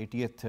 80th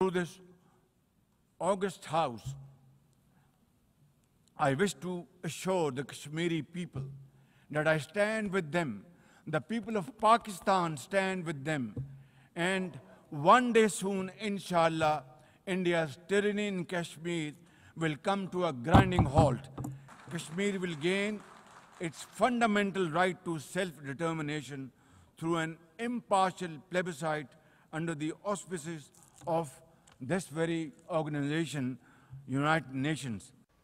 Through this august house, I wish to assure the Kashmiri people that I stand with them, the people of Pakistan stand with them, and one day soon, inshallah, India's tyranny in Kashmir will come to a grinding halt. Kashmir will gain its fundamental right to self-determination through an impartial plebiscite under the auspices of this very organization, United Nations.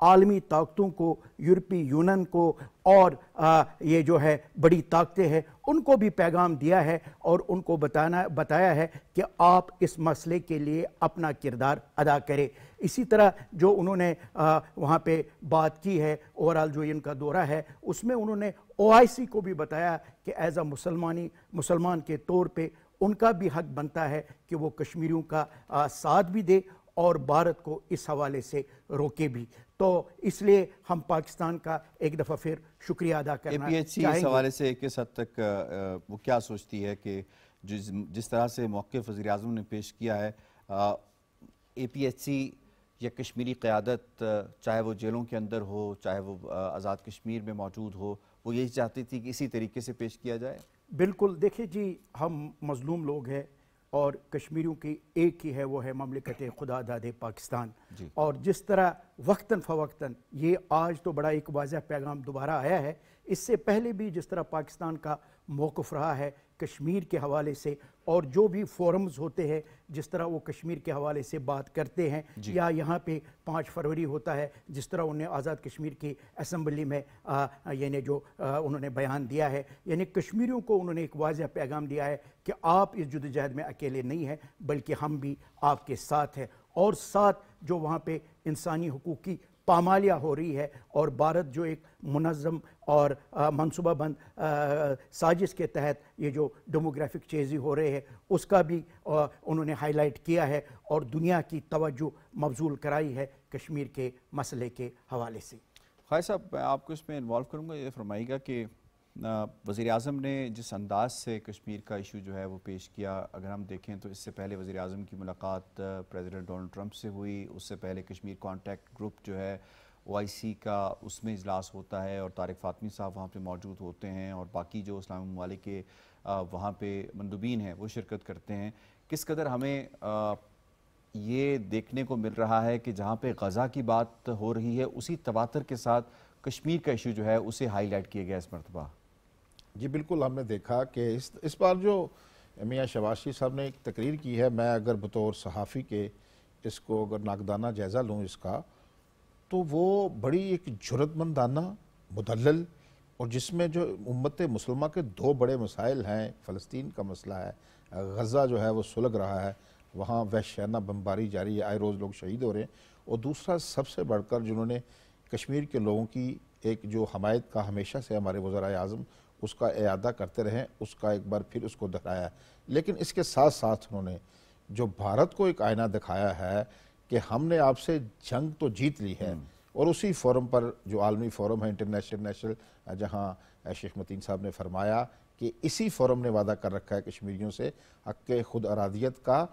عالمی طاقتوں کو, یورپی union کو اور یہ جو ہے بڑی طاقتیں ہیں ان کو بھی پیغام دیا ہے اور ان کو بتایا ہے کہ آپ اس مسئلے کے لیے اپنا کردار ادا کریں. اسی طرح جو انہوں نے وہاں پہ بات کی ہے, اوورال جو ان کا دورہ ہے اس میں انہوں نے OIC کو بھی بتایا کہ ایز اے مسلمان کے طور پہ ان کا بھی حق بنتا ہے کہ وہ کشمیریوں کا ساتھ بھی دے اور بھارت کو اس حوالے سے روکے بھی. تو اس لیے ہم پاکستان کا ایک دفعہ پھر شکریہ ادا کرنا چاہیں گے. اس حوالے سے کس حد تک وہ کیا سوچتی ہے کہ جس طرح سے موقف وزیر اعظم نے پیش کیا ہے, APHC یا کشمیری قیادت چاہے وہ جیلوں کے اندر ہو چاہے وہ آزاد کشمیر میں موجود ہو, وہ یہی چاہتی تھی کہ اسی طریقے سے پیش کیا جائے؟ بالکل. دیکھیں جی, ہم مظلوم لوگ ہیں اور کشمیریوں کی ایک ہی ہے, وہ ہے مملکت خدا داد پاکستان. اور جس طرح وقتاً فوقتاً یہ آج تو بڑا ایک واضح پیغام دوبارہ آیا ہے, اس سے پہلے بھی جس طرح پاکستان کا موقف رہا ہے کشمیر کے حوالے سے, اور جو بھی فورمز ہوتے ہیں جس طرح وہ کشمیر کے حوالے سے بات کرتے ہیں, یا یہاں پہ 5 فروری ہوتا ہے جس طرح انہیں آزاد کشمیر کی اسمبلی میں یعنی جو انہوں نے بیان دیا ہے, یعنی کشمیریوں کو انہوں نے ایک واضح پیغام دیا ہے کہ آپ اس جدوجہد میں اکیلے نہیں ہیں بلکہ ہم بھی آپ کے ساتھ ہیں. اور ساتھ جو وہاں پہ انسانی حقوق کی پامالیاں ہو رہی ہے اور بھارت جو ایک منظم اور منصوبہ بند سازش کے تحت یہ جو ڈیموگرافک چینج ہو رہے ہیں اس کا بھی انہوں نے ہائی لائٹ کیا ہے اور دنیا کی توجہ مبذول کرائی ہے کشمیر کے مسئلے کے حوالے سے. خواجہ صاحب, میں آپ کو اس میں انوالو کروں گا. یہ فرمائیے گا کہ وزیر اعظم نے جس انداز سے کشمیر کا ایشو جو ہے وہ پیش کیا, اگر ہم دیکھیں تو اس سے پہلے وزیر اعظم کی ملاقات پریزیڈنٹ ڈونلڈ ٹرمپ سے ہوئی, اس سے پہلے کشمیر کانٹیکٹ گروپ جو ہے OIC کا اس میں اجلاس ہوتا ہے اور طارق فاطمی صاحب وہاں پہ موجود ہوتے ہیں اور باقی جو اسلامی ممالک کے وہاں پہ مندوبین ہیں وہ شرکت کرتے ہیں. کس قدر ہمیں یہ دیکھنے کو مل رہا ہے کہ جہاں پہ غزہ کی بات ہو رہی ہے اسی تواتر کے ساتھ کشمیر کا ایشو جو ہے اسے ہائی لائٹ کیا گیا اس مرتبہ؟ جی بالکل, ہم نے دیکھا کہ اس بار جو میاں شہباز شریف صاحب نے ایک تقریر کی ہے, میں اگر بطور صحافی کے اس کو اگر ناقدانہ جائزہ لوں اس کا, تو وہ بڑی ایک جرأت مندانہ, مدلل, اور جس میں جو امت مسلمہ کے 2 بڑے مسائل ہیں, فلسطین کا مسئلہ ہے, غزہ جو ہے وہ سلگ رہا ہے, وہاں وحشیانہ بمباری جاری ہے, آئے روز لوگ شہید ہو رہے ہیں, اور دوسرا سب سے بڑھ کر جنہوں نے کشمیر کے لوگوں کی ایک جو حمایت کا ہمیشہ سے ہمارے وزرائے اعظم اس کا اعادہ کرتے رہے, اس کا ایک بار پھر اس کو دکھایا. لیکن اس کے ساتھ ساتھ انہوں نے جو بھارت کو ایک آئینہ دکھایا ہے کہ ہم نے آپ سے جنگ تو جیت لی ہے, اور اسی فورم پر جو عالمی فورم ہے انٹرنیشنل, جہاں شیخ متین صاحب نے فرمایا کہ اسی فورم نے وعدہ کر رکھا ہے کشمیریوں سے حق خود ارادیت کا,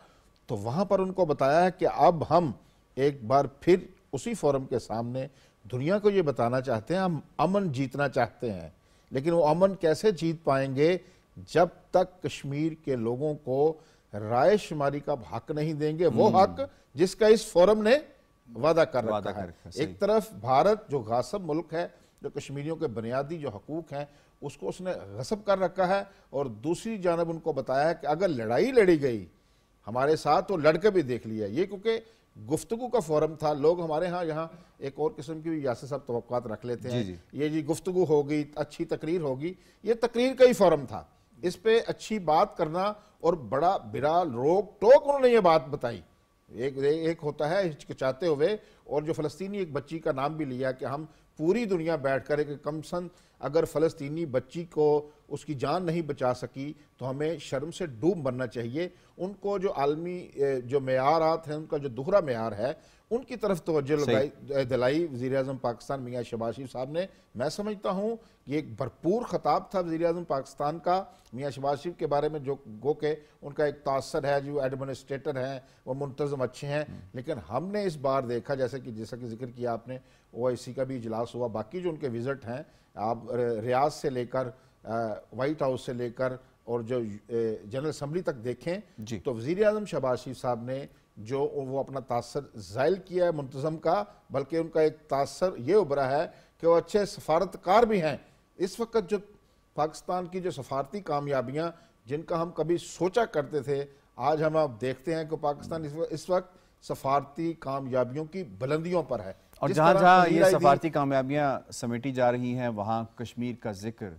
تو وہاں پر ان کو بتایا ہے کہ اب ہم ایک بار پھر اسی فورم کے سامنے دنیا کو یہ بتانا چاہتے ہیں, ہم امن جیتنا چاہتے ہیں, لیکن وہ امن کیسے جیت پائیں گے جب تک کشمیر کے لوگوں کو رائے شماری کا حق نہیں دیں گے, وہ حق جس کا اس فورم نے وعدہ کر رکھا ہے. ایک طرف بھارت جو غاصب ملک ہے, جو کشمیریوں کے بنیادی جو حقوق ہیں اس کو اس نے غصب کر رکھا ہے, اور دوسری جانب ان کو بتایا ہے کہ اگر لڑائی لڑی گئی ہمارے ساتھ تو لڑ کے بھی دیکھ لیا. یہ کیونکہ گفتگو کا فورم تھا, لوگ ہمارے ہاں یہاں ایک اور قسم کی یاسر صاحب توقعات رکھ لیتے ہیں, یہ جی گفتگو ہوگی, اچھی تقریر ہوگی, یہ تقریر کا ہی فورم تھا, اس پہ اچھی بات کرنا اور بڑا برا روک ٹوک انہوں نے یہ بات بتائی. ایک ہوتا ہے ہچکچاتے ہوئے, اور جو فلسطینی ایک بچی کا نام بھی لیا کہ ہم پوری دنیا بیٹھ کر ایک کم سن اگر فلسطینی بچی کو اس کی جان نہیں بچا سکی تو ہمیں شرم سے ڈوب مرنا چاہیے. ان کو جو عالمی جو معیارات ہیں, ان کا جو دوہرا معیار ہے, ان کی طرف توجہ دلائی وزیر اعظم پاکستان میاں شہباز شریف صاحب نے. میں سمجھتا ہوں یہ ایک بھرپور خطاب تھا وزیر اعظم پاکستان کا میاں شہباز شریف کے بارے میں, جو گو کہ ان کا ایک تاثر ہے, جو ایڈمنسٹریٹر ہیں وہ منتظم اچھے ہیں. لیکن ہم نے اس بار دیکھا جیسا کہ ذکر کیا آپ نے, OIC کا بھی اجلاس ہوا, باقی جو ان کے وزٹ ہیں آپ ریاض سے لے کر وائٹ ہاؤس سے لے کر اور جو جنرل اسمبلی تک دیکھیں تو وزیر اعظم شہباز شریف صاحب نے جو وہ اپنا تاثر زائل کیا ہے منتظم کا, بلکہ ان کا ایک تاثر یہ ابھرا ہے کہ وہ اچھے سفارتکار بھی ہیں. اس وقت جو پاکستان کی جو سفارتی کامیابیاں جن کا ہم کبھی سوچا کرتے تھے, آج ہم آپ دیکھتے ہیں کہ پاکستان اس وقت سفارتی کامیابیوں کی بلندیوں پر ہے. اور جہاں جہاں یہ سفارتی کامیابیاں سمیٹی جا رہی ہیں وہاں کشمیر کا ذکر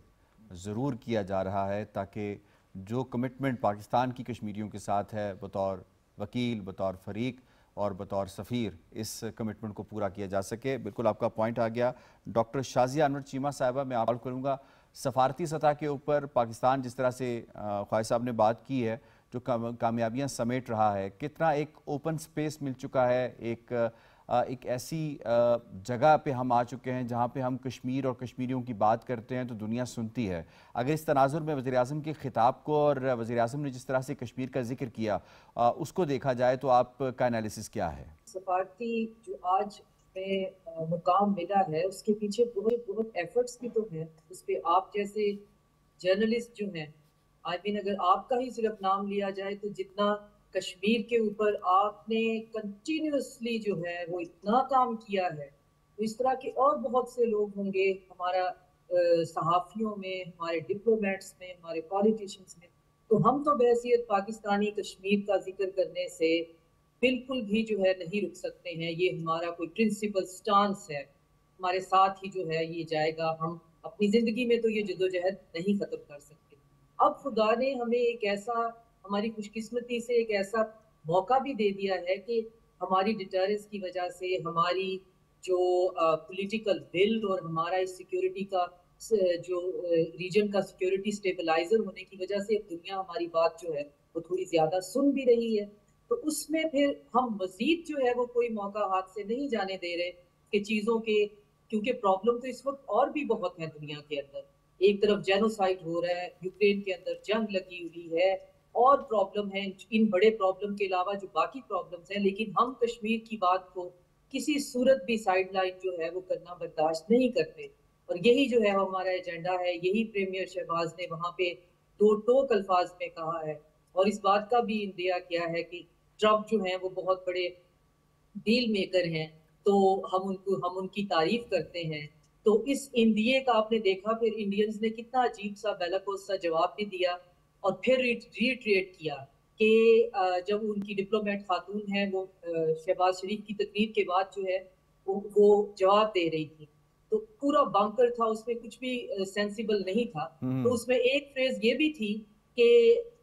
ضرور کیا جا رہا ہے تاکہ جو کمٹمنٹ پاکستان کی کشمیریوں کے ساتھ ہے بطور وکیل، بطور فریق اور بطور سفیر اس کمٹمنٹ کو پورا کیا جا سکے. بالکل آپ کا پوائنٹ آ گیا. ڈاکٹر شازیہ انور چیمہ صاحبہ، میں آپ کروں گا سفارتی سطح کے اوپر پاکستان جس طرح سے خواجہ صاحب نے بات کی ہے، جو کامیابیاں سمیٹ رہا ہے، کتنا ایک اوپن سپیس مل چکا ہے، ایک ایسی جگہ پہ ہم آ چکے ہیں جہاں پہ ہم کشمیر اور کشمیریوں کی بات کرتے ہیں تو دنیا سنتی ہے. اگر اس تناظر میں وزیراعظم کے خطاب کو اور وزیراعظم نے جس طرح سے کشمیر کا ذکر کیا اس کو دیکھا جائے تو آپ کا انالیسس کیا ہے؟ سفارتی جو آج میں مقام ملا ہے اس کے پیچھے بہت ایفرٹس بھی تو ہیں. اس پہ آپ جیسے جرنلسٹ جو ہیں، اگر آپ کا ہی صرف نام لیا جائے تو جتنا کشمیر کے اوپر آپ نے کنٹینیوسلی جو ہے وہ اتنا کام کیا ہے، تو اس طرح کے اور بہت سے لوگ ہوں گے ہمارا صحافیوں میں، ہمارے ڈپلومیٹس میں، ہمارے پالیٹیشنز میں. تو ہم تو بحیثیت پاکستانی کشمیر کا ذکر کرنے سے بالکل بھی جو ہے نہیں رک سکتے ہیں. یہ ہمارا کوئی پرنسپل سٹانس ہے، ہمارے ساتھ ہی جو ہے یہ جائے گا. ہم اپنی زندگی میں تو یہ جدوجہد نہیں ختم کر سکتے. اب خدا نے ہمیں ایک ایسا، ہماری خوش قسمتی سے ایک ایسا موقع بھی دے دیا ہے کہ ہماری ڈیٹرنس کی وجہ سے، ہماری جو پولیٹیکل ول اور ہمارا اس سیکیورٹی کا جو ریجن کا سیکیورٹی سٹیبلائزر ہونے کی وجہ سے دنیا ہماری بات جو ہے وہ تھوڑی زیادہ سن بھی رہی ہے. تو اس میں پھر ہم مزید جو ہے وہ کوئی موقع ہاتھ سے نہیں جانے دے رہے کہ چیزوں کے، کیونکہ پرابلم تو اس وقت اور بھی بہت ہے دنیا کے اندر. ایک طرف جینوسائیڈ ہو رہا ہے، یوکرین کے اندر جنگ لگی ہوئی ہے، اور پرابلم ہے ان بڑے پرابلم کے علاوہ جو باقی پرابلمز ہیں. لیکن ہم کشمیر کی بات کو کسی صورت بھی سائیڈ لائن جو ہے وہ کرنا برداشت نہیں کرتے. اور یہی جو ہے ہمارا ایجنڈا ہے. یہی پریمیئر شہباز نے وہاں پہ دو ٹوک الفاظ میں کہا ہے، اور اس بات کا بھی اندیا کیا ہے کہ ٹرمپ جو ہیں وہ بہت بڑے ڈیل میکر ہیں، تو ہم ان کی تعریف کرتے ہیں. تو اس اندیے کا آپ نے دیکھا پھر انڈینز نے کتنا عجیب سا بیلاکوس سا جواب بھی دیا، اور پھر ریٹریٹ کیا کہ جب ان کی ڈپلومیٹ خاتون ہیں وہ شہباز شریف کی تقریر کے بعد جو ہے وہ جواب دے رہی تھی، تو پورا بانکر تھا، اس میں کچھ بھی سینسیبل نہیں تھا. تو اس میں ایک فریز یہ بھی تھی کہ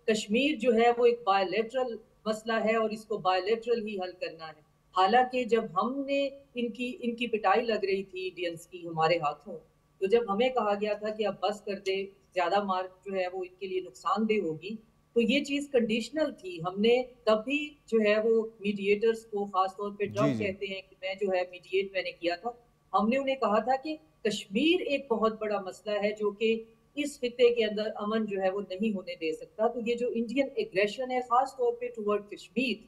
کشمیر جو ہے وہ ایک بائی لیٹرل مسئلہ ہے اور اس کو بائی لیٹرل ہی حل کرنا ہے. حالانکہ جب ہم نے ان کی پٹائی لگ رہی تھی انڈینز کی ہمارے ہاتھوں، تو جب ہمیں کہا گیا تھا کہ اب بس کر دے، زیادہ مار جو ہے وہ ان کے لیے نقصان دہ ہوگی، تو یہ چیز کنڈیشنل تھی. ہم نے تب بھی جو ہے وہ میڈیٹرز کو، خاص طور پہ ٹرمپ کہتے ہیں کہ میں جو ہے میڈیٹ میں نے کیا تھا، ہم نے انہیں کہا تھا کہ کشمیر ایک بہت بڑا مسئلہ ہے جو کہ اس خطے کے اندر امن جو ہے وہ نہیں ہونے دے سکتا. تو یہ جو انڈین ایگریشن ہے خاص طور پہ ٹورڈ کشمیر،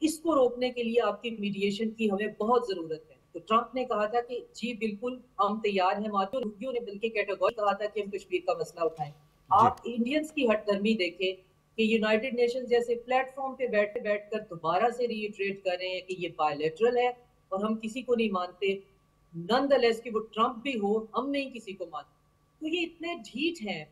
اس کو روکنے کے لیے آپ کی میڈیشن کی ہمیں بہت ضرورت ہے. تو ٹرمپ نے کہا تھا کہ جی بالکل ہم تیار ہیں. روحیوں نے بلکہ کیٹیگوری کہا تھا کہ ہم کشمیر کا مسئلہ اٹھائیں. آپ انڈینز کی ہٹ درمی دیکھیں کہ یونائٹڈ نیشن جیسے پلیٹ فارم پہ بیٹھ کر دوبارہ سے ری ایٹریٹ کر رہے ہیں کہ یہ بائی لیٹرل ہے اور ہم کسی کو نہیں مانتے. نن دا لیس کہ وہ ٹرمپ بھی ہو، ہم نہیں کسی کو مانتے. تو یہ اتنے ڈھیٹ ہیں،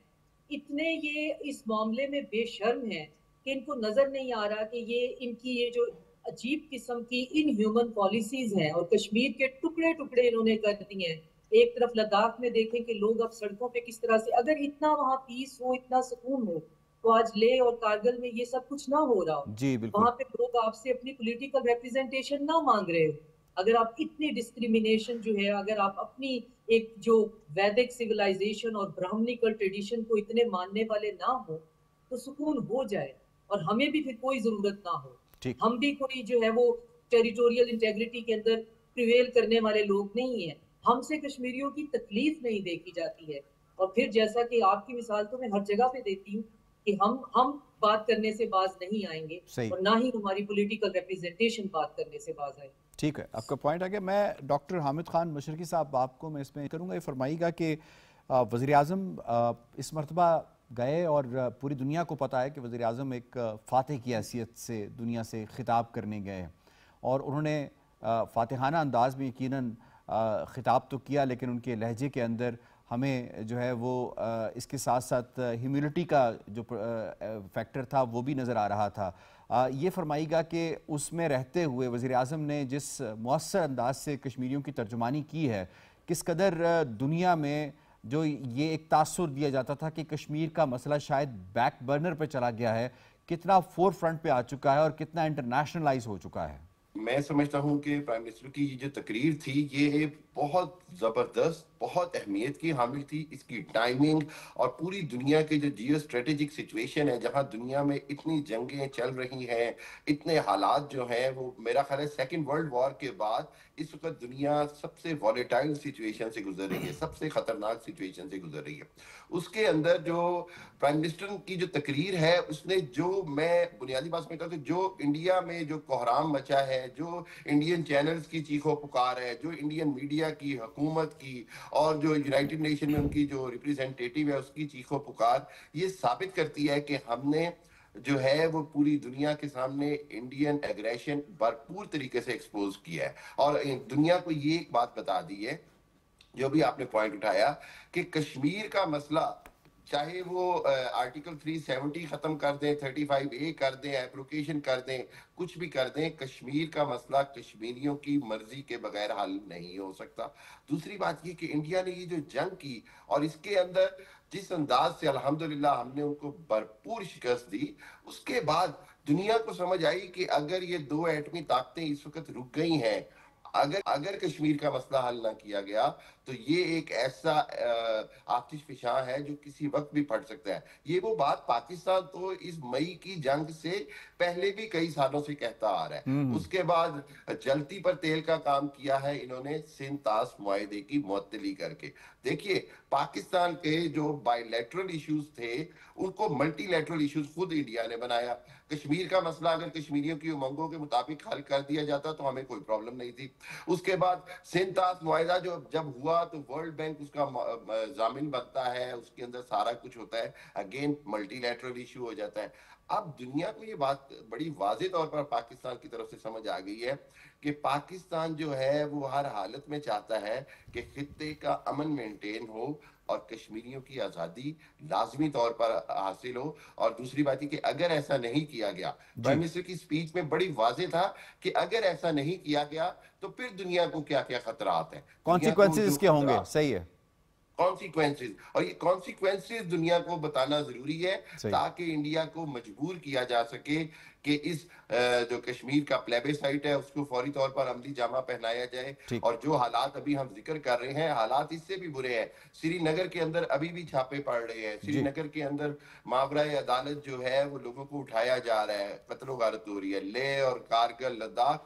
اتنے یہ اس معاملے میں بے شرم ہیں کہ ان کو نظر نہیں آ رہا کہ یہ ان کی یہ جو عجیب قسم کی ان ہیومن پالیسیز ہیں اور کشمیر کے ٹکڑے ٹکڑے انہوں نے کر دی ہیں. ایک طرف لداخ میں دیکھیں کہ لوگ اب سڑکوں پہ کس طرح سے، اگر اتنا وہاں پیس ہو، اتنا سکون ہو، تو آج لے اور کارگل میں یہ سب کچھ نہ ہو رہا ہو. وہاں پہ لوگ آپ سے اپنی پولیٹیکل ریپرزنٹیشن نہ مانگ رہے ہو. اگر آپ اتنی ڈسکریمنیشن جو ہے، اگر آپ اپنی ایک جو ویدک سیولائزیشن اور برہمنیکل ٹریڈیشن کو اتنے ماننے والے نہ ہو تو سکون ہو جائے اور ہمیں بھی پھر کوئی ضرورت نہ ہو. ہم بھی کوئی جو ہے وہ ٹیریٹوریل انٹیگریٹی کے اندر پریویل کرنے والے لوگ نہیں ہیں. ہم سے کشمیریوں کی تکلیف نہیں دیکھی جاتی ہے. اور پھر جیسا کہ آپ کی مثال تو میں ہر جگہ پہ دیتی ہوں کہ ہم بات کرنے سے باز نہیں آئیں گے اور نہ ہی ہماری پولیٹیکل ریپرزنٹیشن بات کرنے سے باز آئے. ٹھیک ہے، آپ کا پوائنٹ آ گیا. میں ڈاکٹر حامد خان مشرقی صاحب آپ کو میں اس میں کروں گا، یہ فرمائیے گا کہ وزیراعظم اس مرتبہ گئے اور پوری دنیا کو پتہ ہے کہ وزیراعظم ایک فاتح کی حیثیت سے دنیا سے خطاب کرنے گئے اور انہوں نے فاتحانہ انداز میں یقیناً خطاب تو کیا، لیکن ان کے لہجے کے اندر ہمیں جو ہے وہ اس کے ساتھ ساتھ ہیوملٹی کا جو فیکٹر تھا وہ بھی نظر آ رہا تھا. یہ فرمائیے گا کہ اس میں رہتے ہوئے وزیر اعظم نے جس مؤثر انداز سے کشمیریوں کی ترجمانی کی ہے، کس قدر دنیا میں جو یہ ایک تاثر دیا جاتا تھا کہ کشمیر کا مسئلہ شاید بیک برنر پہ چلا گیا ہے، کتنا فور فرنٹ پہ آ چکا ہے اور کتنا انٹرنیشنلائز ہو چکا ہے؟ میں سمجھتا ہوں کہ پرائم منسٹر کی یہ جو تقریر تھی یہ بہت زبردست، بہت اہمیت کی حامل تھی. اس کی ٹائمنگ اور پوری دنیا کے جو جیو اسٹریٹجک سچویشن ہے، جہاں دنیا میں اتنی جنگیں چل رہی ہیں، اتنے حالات جو ہیں، وہ میرا خیال ہے سیکنڈ ورلڈ وار کے بعد اس وقت دنیا سب سے والیٹائل سچویشن سے گزر رہی ہے، سب سے خطرناک سچویشن سے گزر رہی ہے. اس کے اندر جو پرائم منسٹر کی جو تقریر ہے، اس نے جو میں بنیادی بات میں کہا کہ جو انڈیا میں جو کوحرام مچا ہے، جو انڈین چینلز کی چیخو پکار ہے، جو انڈین میڈیا کی، حکومت کی، اور جو یونائٹڈ نیشن میں ان کی جو ریپریزنٹیٹیو ہے اس کی چیخو پکار، یہ ثابت کرتی ہے کہ ہم نے جو ہے وہ پوری دنیا کے سامنے انڈین ایگریشن بھرپور طریقے سے ایکسپوز کیا ہے. اور دنیا کو یہ ایک بات بتا دی ہے، جو بھی آپ نے پوائنٹ اٹھایا، کہ کشمیر کا مسئلہ چاہے وہ آرٹیکل 370 ختم کر دیں، 35A کر دیں، ایپلیکیشن کر دیں، کچھ بھی کر دیں، کشمیر کا مسئلہ کشمیریوں کی مرضی کے بغیر حل نہیں ہو سکتا. دوسری بات یہ کہ انڈیا نے یہ جو جنگ کی اور اس کے اندر جس انداز سے الحمدللہ ہم نے ان کو بھرپور شکست دی، اس کے بعد دنیا کو سمجھ آئی کہ اگر یہ دو ایٹمی طاقتیں اس وقت رک گئی ہیں، اگر کشمیر کا مسئلہ حل نہ کیا گیا تو یہ ایک ایسا آتش فشاں ہے جو کسی وقت بھی پھٹ سکتا ہے. یہ وہ بات پاکستان تو اس مئی کی جنگ سے پہلے بھی کئی سالوں سے کہتا آ رہا ہے. اس کے بعد جلتی پر تیل کا کام کیا ہے انہوں نے سنتاس معاہدے کی معطلی کر کے. دیکھیے پاکستان کے جو بائی لیٹرل ایشوز تھے ان کو ملٹی لیٹرل ایشوز خود انڈیا نے بنایا. کشمیر کا مسئلہ اگر کشمیریوں کی امنگوں کے مطابق حل کر دیا جاتا تو ہمیں کوئی پرابلم نہیں تھی. اس کے بعد سنتاس معاہدہ جب ہوا تو ورلڈ بینک اس کا ضامن بنتا ہے، اس کے اندر سارا کچھ ہوتا ہے، اگین ملٹی لیٹرل ایشو ہو جاتا ہے. اب دنیا کو یہ بات بڑی واضح طور پر پاکستان کی طرف سے سمجھ آ گئی ہے کہ پاکستان جو ہے وہ ہر حالت میں چاہتا ہے کہ خطے کا امن مینٹین ہو اور کشمیریوں کی آزادی لازمی طور پر حاصل ہو. اور دوسری بات یہ کہ اگر ایسا نہیں کیا گیا، پرائم منسٹر کی سپیچ میں بڑی واضح تھا کہ اگر ایسا نہیں کیا گیا تو پھر دنیا کو کیا کیا خطرات ہیں، کانسیکوینسز اس کے ہوں گے. صحیح ہے، کانسیکوینسز، اور یہ کانسیکوینسز دنیا کو بتانا ضروری ہے تاکہ انڈیا کو مجبور کیا جا سکے کہ اس جو کشمیر کا پلیبیسائٹ ہے اس کو فوری طور پر عملی جامہ پہنایا جائے. اور جو حالات ابھی ہم ذکر کر رہے ہیں، حالات اس سے بھی برے ہیں. سری نگر کے اندر ابھی بھی چھاپے پڑ رہے ہیں، سری نگر کے اندر ماورائے عدالت جو ہے وہ لوگوں کو اٹھایا جا رہا ہے، قتل و غارت ہو رہی ہے. لیہ اور کارگل، لداخ،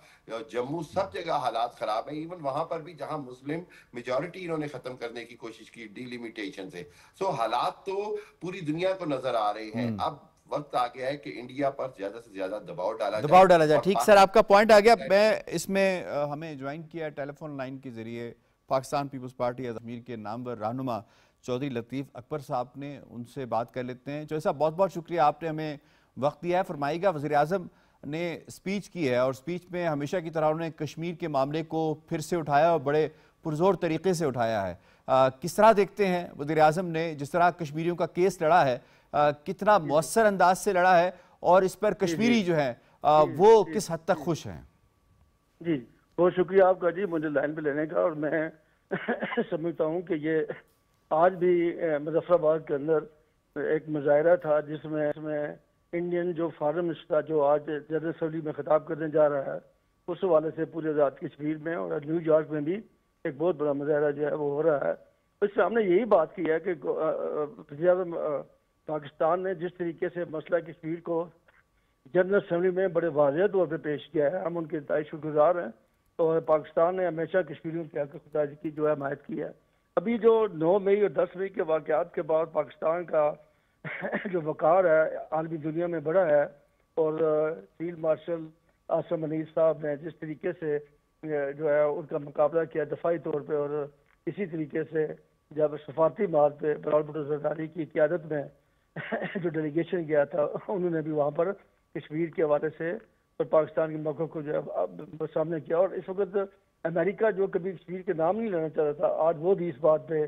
جموں، سب جگہ حالات خراب ہیں. ایون وہاں پر بھی جہاں مسلم میجورٹی انہوں نے ختم کرنے کی کوشش کی ڈی لیمیٹیشن سے. سو حالات تو پوری دنیا کو نظر آ رہے ہیں. اب وقت آ گیا ہے کہ انڈیا پر زیادہ سے زیادہ دباؤ ڈالا جائے. ٹھیک سر، آپ کا پوائنٹ آ گیا. میں اس میں ہمیں جوائن کیا ٹیلی فون لائن کے ذریعے پاکستان پیپلز پارٹی کشمیر کے نامور رہنما چودھری لطیف اکبر صاحب نے، ان سے بات کر لیتے ہیں. چودھری صاحب بہت بہت شکریہ، آپ نے ہمیں وقت دیا ہے. فرمائیے گا، وزیر اعظم نے سپیچ کی ہے اور سپیچ میں ہمیشہ کی طرح انہوں نے کشمیر کے معاملے کو پھر سے اٹھایا اور بڑے پرزور طریقے سے اٹھایا ہے. کس طرح دیکھتے ہیں وزیر اعظم نے جس طرح کشمیریوں کا کیس لڑا ہے، کتنا مؤثر انداز سے لڑا ہے، اور اس پر کشمیری جو ہیں وہ کس حد تک خوش ہیں؟ جی بہت شکریہ آپ کا جی مجھے لائن پہ لینے کا. اور میں سمجھتا ہوں کہ یہ آج بھی مظفر آباد کے اندر ایک مظاہرہ تھا جس میں انڈین جو فارن منسٹر جو آج جنرل اسمبلی میں خطاب کرنے جا رہا ہے، اس حوالے سے پورے آزاد کشمیر میں اور نیو یارک میں بھی ایک بہت بڑا مظاہرہ جو ہے وہ ہو رہا ہے. اس سے ہم نے یہی بات کی ہے کہ پاکستان نے جس طریقے سے مسئلہ کشمیر کو جنرل اسمبلی میں بڑے واضح طور پہ پیش کیا ہے، ہم ان کے تائید شکر گزار ہیں. اور پاکستان نے ہمیشہ کشمیریوں کے حق خدا کی جو ہے حمایت کی ہے. ابھی جو 9 مئی اور 10 مئی کے واقعات کے بعد پاکستان کا جو وقار ہے عالمی دنیا میں بڑا ہے، اور فیلڈ مارشل عاصم منیر صاحب نے جس طریقے سے جو ہے ان کا مقابلہ کیا دفاعی طور پہ، اور اسی طریقے سے جب سفارتی مارگ پہ بلال بھٹو زرداری کی قیادت میں جو ڈیلیگیشن گیا تھا، انہوں نے بھی وہاں پر کشمیر کے حوالے سے اور پاکستان کے موقع کو جو ہے سامنے کیا. اور اس وقت امریکہ جو کبھی کشمیر کے نام نہیں لینا چاہتا تھا، آج وہ بھی اس بات پہ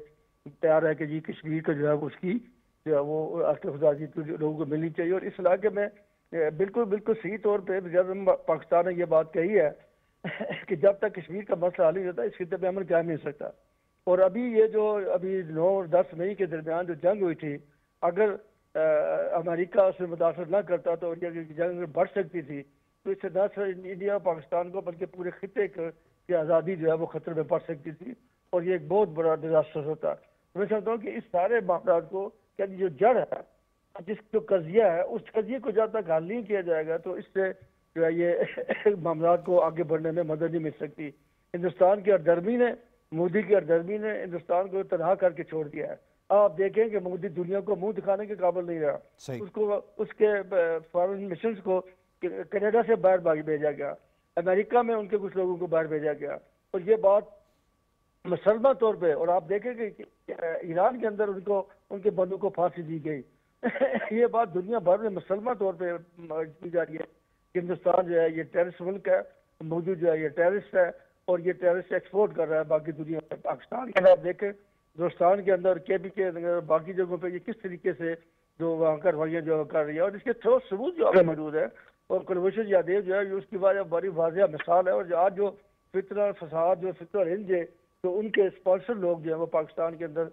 تیار ہے کہ جی کشمیر کا جو ہے اس کی جو ہے وہ خدا کی لوگوں کو ملنی چاہیے. اور اس علاقے میں بالکل بالکل صحیح طور پہ وزیراعظم پاکستان نے یہ بات کہی ہے کہ جب تک کشمیر کا مسئلہ حل نہیں ہوتا اس خطے پہ امن قائم نہیں ہو سکتا. اور ابھی یہ جو ابھی 9 اور 10 مئی کے درمیان جو جنگ ہوئی تھی، اگر امریکہ اس میں مداخلت نہ کرتا تو یہ جنگ بڑھ سکتی تھی. تو اس سے نہ صرف انڈیا پاکستان کو بلکہ پورے خطے کی آزادی جو ہے وہ خطرے میں پڑ سکتی تھی اور یہ ایک بہت بڑا ڈیزاسٹر ہوتا. میں سمجھتا ہوں کہ اس سارے معاملات کو کیا جو جڑ ہے، جس جو قضیہ ہے، اس قضیے کو جب تک حل نہیں کیا جائے گا تو اس سے جو ہے یہ معاملات کو آگے بڑھنے میں مدد نہیں مل سکتی. ہندوستان کی ہردرمی نے، مودی کی ہردرمی نے ہندوستان کو تنہا کر کے چھوڑ دیا ہے. آپ دیکھیں کہ مودی دنیا کو منہ دکھانے کے قابل نہیں رہا. اس کو اس کے فارن مشنز کو کینیڈا سے باہر بھیجا گیا، امریکہ میں ان کے کچھ لوگوں کو باہر بھیجا گیا. اور یہ بات مسلمہ طور پہ، اور آپ دیکھیں کہ ایران کے اندر ان کے بندوں کو پھانسی دی گئی. یہ بات دنیا بھر میں مسلمہ طور پہ کی جا رہی ہے کہ ہندوستان جو ہے یہ ٹیررسٹ ملک ہے، مودی جو ہے یہ ٹیررسٹ ہے اور یہ ٹیررسٹ ایکسپورٹ کر رہا ہے باقی دنیا میں. پاکستان کے اندر آپ دیکھیں، ہندوستان کے اندر کے پی کے باقی جگہوں پہ یہ کس طریقے سے جو وہاں کاروائیاں جو کر رہی ہے، اور اس کے ٹھوس ثبوت جو آگے موجود ہے. اور کلبھوشن یادیو جو ہے اس کی بڑی واضح مثال ہے. اور آج جو فتنہ فساد جو فتنہ ہند ہے تو ان کے اسپانسر لوگ جو ہیں وہ پاکستان کے اندر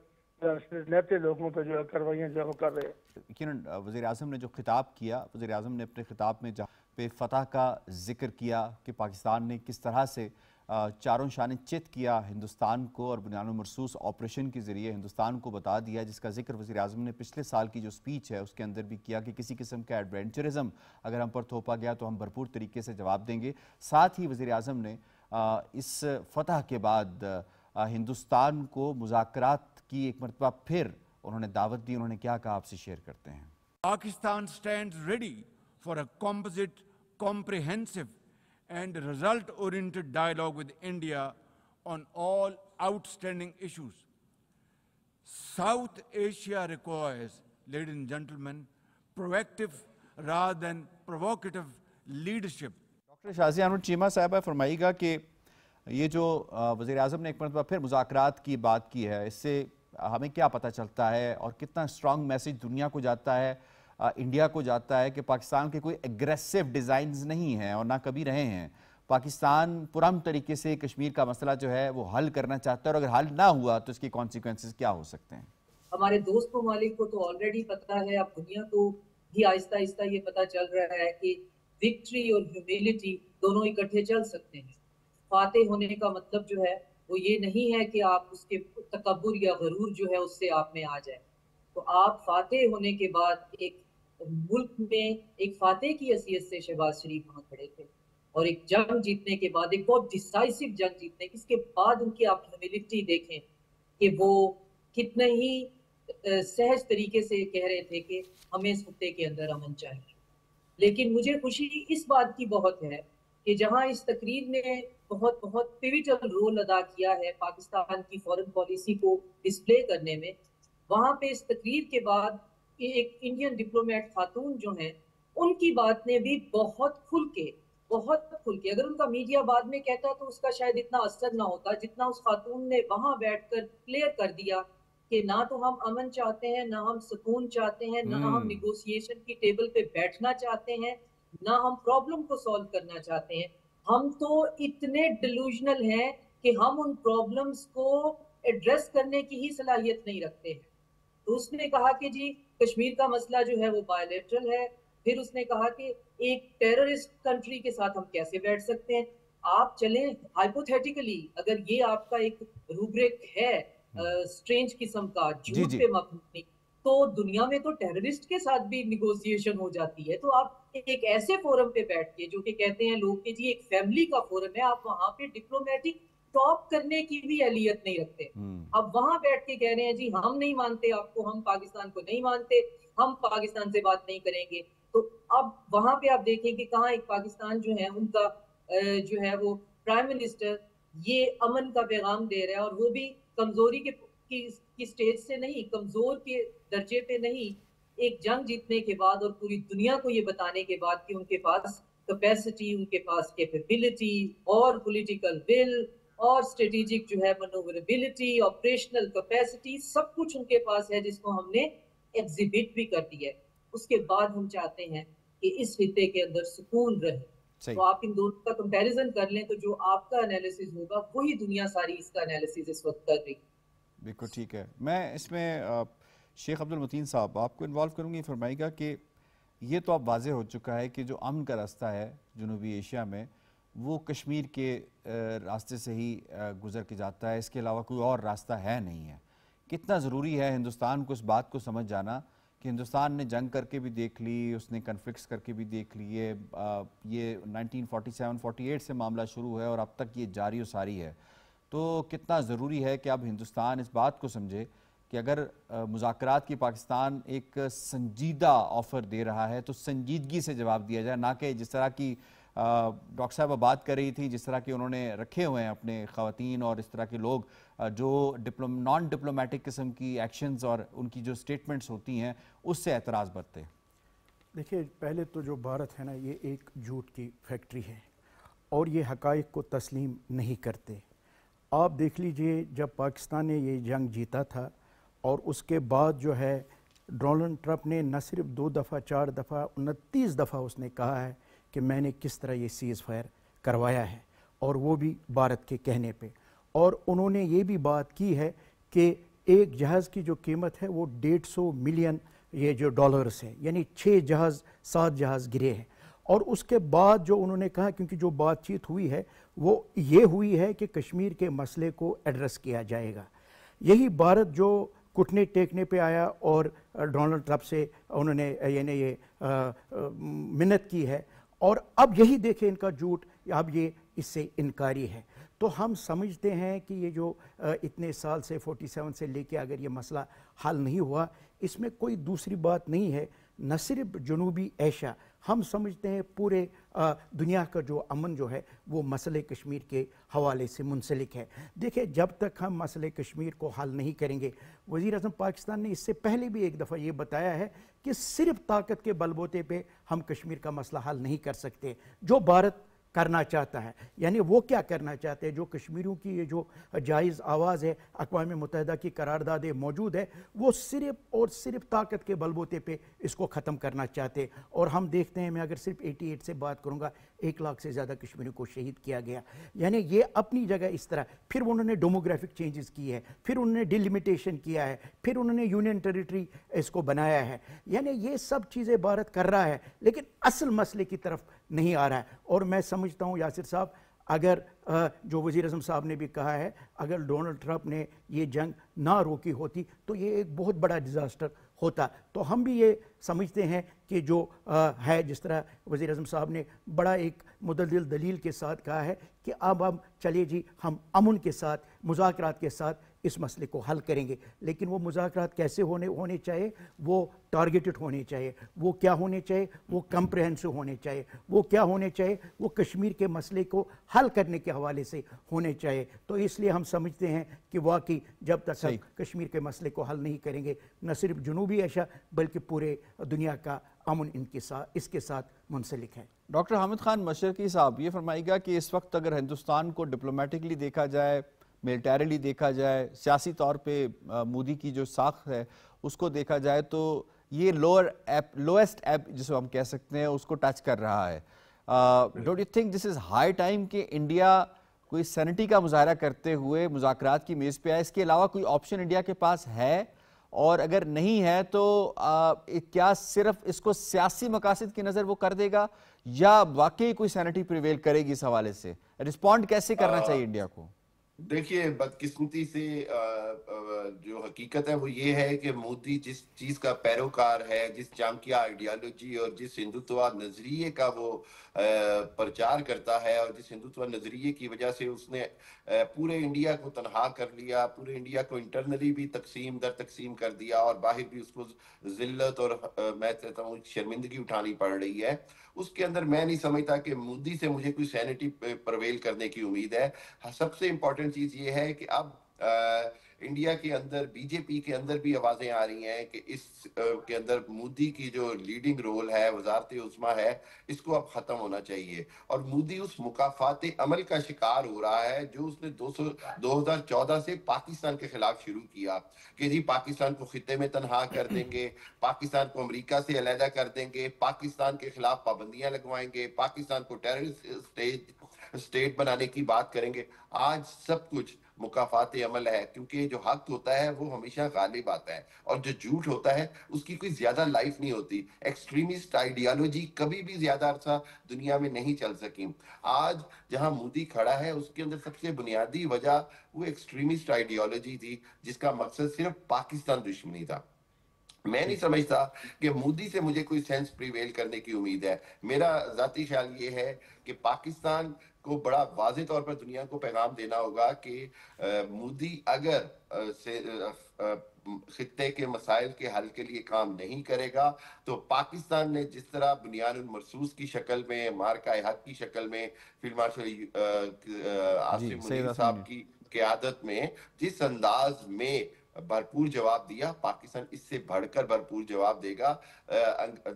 نیتے لوگوں پہ جو ہے کاروائیاں جو ہے وہ کر رہے ہیں. یقیناً وزیر اعظم نے جو خطاب کیا، وزیر اعظم نے اپنے خطاب میں جہاں پہ فتح کا ذکر کیا کہ پاکستان نے کس طرح سے چاروں شانے چت کیا ہندوستان کو، اور بنیاد مرصوص آپریشن کے ذریعے ہندوستان کو بتا دیا، جس کا ذکر وزیر اعظم نے پچھلے سال کی جو سپیچ ہے اس کے اندر بھی کیا کہ کسی قسم کا ایڈونچرزم اگر ہم پر تھوپا گیا تو ہم بھرپور طریقے سے جواب دیں گے. ساتھ ہی وزیر اعظم نے اس فتح کے بعد ہندوستان کو مذاکرات کی ایک مرتبہ پھر انہوں نے دعوت دی. انہوں نے کیا کہا، آپ سے شیئر کرتے ہیں. Pakistan stands ready for a composite, comprehensive and result-oriented dialogue with India on all outstanding issues. South Asia requires, ladies and gentlemen, proactive rather than provocative leadership. Doctor Shazia Anwar Cheema صاحبہ فرمائیے گا کہ یہ جو وزیر اعظم نے ایک مرتبہ پھر مذاکرات کی بات کی ہے، اس سے ہمیں کیا پتہ چلتا ہے اور کتنا اسٹرانگ میسیج دنیا کو جاتا ہے، انڈیا کو جاتا ہے کہ پاکستان کے کوئی ایگریسو ڈیزائنز نہیں ہیں اور نہ کبھی رہے ہیں. پاکستان پرامن طریقے سے کشمیر کا مسئلہ جو ہے وہ حل کرنا چاہتا ہے، اور اگر حل نہ ہوا تو اس کی کانسیکوینسز کیا ہو سکتے ہیں؟ ہمارے دوست ممالک کو تو آلریڈی پتہ ہے، اب دنیا کو بھی آہستہ آہستہ یہ پتہ چل رہا ہے کہ وکٹری اور ہیوملٹی دونوں اکٹھے چل سکتے ہیں. فاتح ہونے کا مطلب جو ہے وہ یہ نہیں ہے کہ آپ اس کے تکبر یا غرور جو ہے اس سے آپ میں آ جائے. تو آپ فاتح ہونے کے بعد ایک ملک میں ایک فاتح کی حیثیت سے شہباز شریف وہاں کھڑے تھے، اور ایک جنگ جیتنے کے بعد، ایک بہت ڈیسائسو جنگ جیتنے اس کے بعد ان کی آپ ہیوملٹی دیکھیں کہ وہ کتنے ہی سہج طریقے سے کہہ رہے تھے کہ ہمیں اس خطے کے اندر امن چاہیے. لیکن مجھے خوشی اس بات کی بہت ہے کہ جہاں اس تقریر نے بہت بہت پیوٹل رول ادا کیا ہے پاکستان کی فورن پالیسی کو ڈسپلے کرنے میں، وہاں پہ اس تقریر کے بعد ایک انڈین ڈپلومیٹ خاتون جو ہیں ان کی بات نے بھی بہت کھل کے اگر ان کا میڈیا بعد میں کہتا تو اس کا شاید اتنا اثر نہ ہوتا جتنا اس خاتون نے وہاں بیٹھ کر کلیئر کر دیا کہ نہ تو ہم امن چاہتے ہیں، نہ ہم سکون چاہتے ہیں، نہ ہم نیگوسیشن کی ٹیبل پہ بیٹھنا چاہتے ہیں، نہ ہم پرابلم کو سالو کرنا چاہتے ہیں. ہم تو اتنے ڈیلوژنل ہیں کہ ہم ان پرابلمز کو ایڈریس کرنے کی ہی صلاحیت نہیں رکھتے ہیں. تو اس نے کہا کہ جی کشمیر کا مسئلہ جو ہے وہ بائیلیٹرل ہے. پھر اس نے کہا کہ ایک ٹیررسٹ کنٹری کے ساتھ ہم کیسے بیٹھ سکتے ہیں. آپ چلیں ہائپوتھیٹیکلی، اگر یہ آپ کا ایک روبرک ہے سٹرینج قسم کا جھوٹ پہ مبنی، تو دنیا میں تو ٹیررسٹ کے ساتھ بھی نیگوسیشن ہو جاتی ہے. تو آپ ایک ایسے فورم پہ بیٹھ کے، جو کہ کہتے ہیں لوگ کہ جی ایک فیملی کا فورم ہے، آپ وہاں پہ ڈپلومیٹک ٹاک کرنے کی بھی اہلیت نہیں رکھتے. اب وہاں بیٹھ کے کہہ رہے ہیں جی ہم نہیں مانتے آپ کو، ہم پاکستان کو نہیں مانتے، ہم پاکستان سے بات نہیں کریں گے. تو اب وہاں پہ آپ دیکھیں کہ کہاں ایک پاکستان جو ہے ان کا جو ہے وہ پرائم منسٹر یہ امن کا پیغام دے رہا ہے، اور وہ بھی کمزوری کی سٹیج سے نہیں، کمزور کے درجے پہ نہیں، ایک جنگ جیتنے کے بعد اور پوری دنیا کو یہ بتانے کے بعد کہ ان کے پاس کیپیسٹی، ان کے پاس کیپیبلٹی اور پولیٹیکل ول اور اسٹریٹجک جو ہے منوربلٹی، آپریشنل کیپیسٹی، سب کچھ ان کے پاس ہے جس کو ہم نے ایگزیبٹ بھی کر دیا ہے. اس کے بعد ہم چاہتے ہیں کہ اس خطے کے اندر سکون رہے. تو آپ ان دونوں کا کمپیریزن کر لیں تو جو آپ کا انالیسز ہوگا وہی دنیا ساری اس کا انالیسز اس وقت کر رہی. بالکل ٹھیک ہے. میں اس میں شیخ عبد المتین صاحب آپ کو انوالو کروں گی. فرمائے گا کہ یہ تو اب واضح ہو چکا ہے کہ جو امن کا راستہ ہے جنوبی ایشیا میں وہ کشمیر کے راستے سے ہی گزر کے جاتا ہے, اس کے علاوہ کوئی اور راستہ ہے نہیں ہے. کتنا ضروری ہے ہندوستان کو اس بات کو سمجھ جانا کہ ہندوستان نے جنگ کر کے بھی دیکھ لی, اس نے کنفلکٹس کر کے بھی دیکھ لیے, یہ 1947-48 سے معاملہ شروع ہے اور اب تک یہ جاری و ساری ہے. تو کتنا ضروری ہے کہ اب ہندوستان اس بات کو سمجھے کہ اگر مذاکرات کی پاکستان ایک سنجیدہ آفر دے رہا ہے تو سنجیدگی سے جواب دیا جائے, نہ کہ جس طرح کی ڈاکٹر صاحبہ بات کر رہی تھی, جس طرح کہ انہوں نے رکھے ہوئے ہیں اپنے خواتین اور اس طرح کے لوگ جو نان ڈپلومیٹک قسم کی ایکشنز اور ان کی جو سٹیٹمنٹس ہوتی ہیں اس سے اعتراض برتے. دیکھیے پہلے تو جو بھارت ہے نا یہ ایک جھوٹ کی فیکٹری ہے اور یہ حقائق کو تسلیم نہیں کرتے. آپ دیکھ لیجئے جب پاکستان نے یہ جنگ جیتا تھا اور اس کے بعد جو ہے ڈونلڈ ٹرمپ نے نہ صرف 2 دفعہ 4 دفعہ 29 دفعہ اس نے کہا ہے کہ میں نے کس طرح یہ سیز فائر کروایا ہے, اور وہ بھی بھارت کے کہنے پہ. اور انہوں نے یہ بھی بات کی ہے کہ ایک جہاز کی جو قیمت ہے وہ 150 ملین یہ جو ڈالرز ہے, یعنی 6 جہاز 7 جہاز گرے ہیں. اور اس کے بعد جو انہوں نے کہا کیونکہ جو بات چیت ہوئی ہے وہ یہ ہوئی ہے کہ کشمیر کے مسئلے کو ایڈریس کیا جائے گا. یہی بھارت جو گھٹنے ٹیکنے پہ آیا اور ڈونلڈ ٹرمپ سے انہوں نے یعنی یہ منت کی ہے, اور اب یہی دیکھیں ان کا جھوٹ, اب یہ اس سے انکاری ہے. تو ہم سمجھتے ہیں کہ یہ جو اتنے سال سے 47 سے لے کے اگر یہ مسئلہ حل نہیں ہوا, اس میں کوئی دوسری بات نہیں ہے. نہ صرف جنوبی ایشیا, ہم سمجھتے ہیں پورے دنیا کا جو امن جو ہے وہ مسئلے کشمیر کے حوالے سے منسلک ہے. دیکھیں جب تک ہم مسئلے کشمیر کو حل نہیں کریں گے, وزیر اعظم پاکستان نے اس سے پہلے بھی ایک دفعہ یہ بتایا ہے کہ صرف طاقت کے بل بوتے پہ ہم کشمیر کا مسئلہ حل نہیں کر سکتے. جو بھارت کرنا چاہتا ہے, یعنی وہ کیا کرنا چاہتے ہیں, جو کشمیریوں کی یہ جو جائز آواز ہے اقوام متحدہ کی قراردادیں موجود ہے, وہ صرف اور صرف طاقت کے بل بوتے پہ اس کو ختم کرنا چاہتے. اور ہم دیکھتے ہیں, میں اگر صرف 88 سے بات کروں گا, 1 لاکھ سے زیادہ کشمیریوں کو شہید کیا گیا. یعنی یہ اپنی جگہ اس طرح, پھر انہوں نے ڈیموگرافک چینجز کی ہے, پھر انہوں نے ڈیلیمیٹیشن کیا ہے, پھر انہوں نے یونین ٹیریٹری اس کو بنایا ہے. یعنی یہ سب چیزیں بھارت کر رہا ہے لیکن اصل مسئلے کی طرف نہیں آ رہا ہے. اور میں سمجھتا ہوں یاسر صاحب, اگر جو وزیر اعظم صاحب نے بھی کہا ہے, اگر ڈونلڈ ٹرمپ نے یہ جنگ نہ روکی ہوتی تو یہ ایک بہت بڑا ڈیزاسٹر ہوتا. تو ہم بھی یہ سمجھتے ہیں کہ جو ہے, جس طرح وزیر اعظم صاحب نے بڑا ایک مدلل دلیل کے ساتھ کہا ہے کہ اب ہم چلے جی ہم امن کے ساتھ مذاکرات کے ساتھ اس مسئلے کو حل کریں گے. لیکن وہ مذاکرات کیسے ہونے چاہیے, وہ ٹارگیٹڈ ہونے چاہیے. وہ کیا ہونے چاہیے, وہ کمپریہنسو ہونے چاہیے. وہ کیا ہونے چاہیے, وہ کشمیر کے مسئلے کو حل کرنے کے حوالے سے ہونے چاہیے. تو اس لیے ہم سمجھتے ہیں کہ واقعی جب تک ہم کشمیر کے مسئلے کو حل نہیں کریں گے, نہ صرف جنوبی ایشیا بلکہ پورے دنیا کا امن اس کے ساتھ منسلک ہے. ڈاکٹر حامد خان مشرقی صاحب, یہ فرمائیے گا کہ اس وقت اگر ہندوستان کو ڈپلومیٹکلی دیکھا جائے, ملٹریلی دیکھا جائے, سیاسی طور پہ مودی کی جو ساخت ہے اس کو دیکھا جائے, تو یہ لویسٹ ایپ جس کو ہم کہہ سکتے ہیں اس کو ٹچ کر رہا ہے. Don't you think this is high time کہ انڈیا کوئی سینٹی کا مظاہرہ کرتے ہوئے مذاکرات کی میز پہ آئے؟ اس کے علاوہ کوئی آپشن انڈیا کے پاس ہے, اور اگر نہیں ہے تو کیا صرف اس کو سیاسی مقاصد کی نظر وہ کر دے گا, یا واقعی کوئی سینٹی پریویل کرے گی اس حوالے سے؟ رسپونڈ کیسے کرنا چاہیے انڈیا کو؟ دیکھیے بدقسمتی سے جو حقیقت ہے وہ یہ ہے کہ مودی جس چیز کا پیروکار ہے, جس جنگ کی آئیڈیالوجی اور جس ہندوتوا نظریے کا وہ پرچار کرتا ہے, اور جس ہندوتوا نظریے کی وجہ سے اس نے پورے انڈیا کو تنہا کر لیا, پورے انڈیا کو انٹرنلی بھی تقسیم در تقسیم کر دیا, اور باہر بھی اس کو ذلت اور میں کہتا ہوں شرمندگی اٹھانی پڑ رہی ہے, اس کے اندر میں نہیں سمجھتا کہ مودی سے مجھے کوئی سینٹی پرویل کرنے کی امید ہے. سب سے امپورٹنٹ چیز یہ ہے کہ اب انڈیا کے اندر بی جے پی کے اندر بھی آوازیں آ رہی ہیں کہ اس کے اندر مودی کی جو لیڈنگ رول ہے، وزارت عظمیٰ ہے، اس کو اب ختم ہونا چاہیے. اور مودی اس مکافات عمل کا شکار ہو رہا ہے جو اس نے 2014 سے پاکستان کے خلاف شروع کیا کہ جی پاکستان کو خطے میں تنہا کر دیں گے، پاکستان کو امریکہ سے علیحدہ کر دیں گے، پاکستان کے خلاف پابندیاں لگوائیں گے، پاکستان کو ٹیررسٹ اسٹیٹ بنانے کی بات کریں گے. آج سب کچھ مکافات عمل ہے، کیونکہ جو حق ہوتا ہے وہ ہمیشہ غالب آتا ہے اور جو جھوٹ ہوتا ہے اس کی کوئی زیادہ لائف نہیں ہوتی. ایکسٹریمسٹ آئیڈیالوجی کبھی بھی زیادہ عرصہ دنیا میں نہیں چل سکی. آج جہاں مودی کھڑا ہے اس کے اندر سب سے بنیادی وجہ وہ ایکسٹریمسٹ آئیڈیالوجی تھی جس کا مقصد صرف پاکستان دشمنی تھا. میں نہیں سمجھتا کہ مودی سے مجھے کوئی سینس پریویل کرنے کی امید ہے. میرا ذاتی خیال یہ ہے کہ پاکستان کو بڑا واضح طور پر دنیا کو پیغام دینا ہوگا کہ مودی اگر خطے کے مسائل کے حل کے لیے کام نہیں کرے گا تو پاکستان نے جس طرح بنیان المرصوص کی شکل میں، مارکہ حق کی شکل میں، فیلڈ مارشل عاصم منیر صاحب کی قیادت میں جس انداز میں بھرپور جواب دیا، پاکستان اس سے بڑھ کر بھرپور جواب دے گا.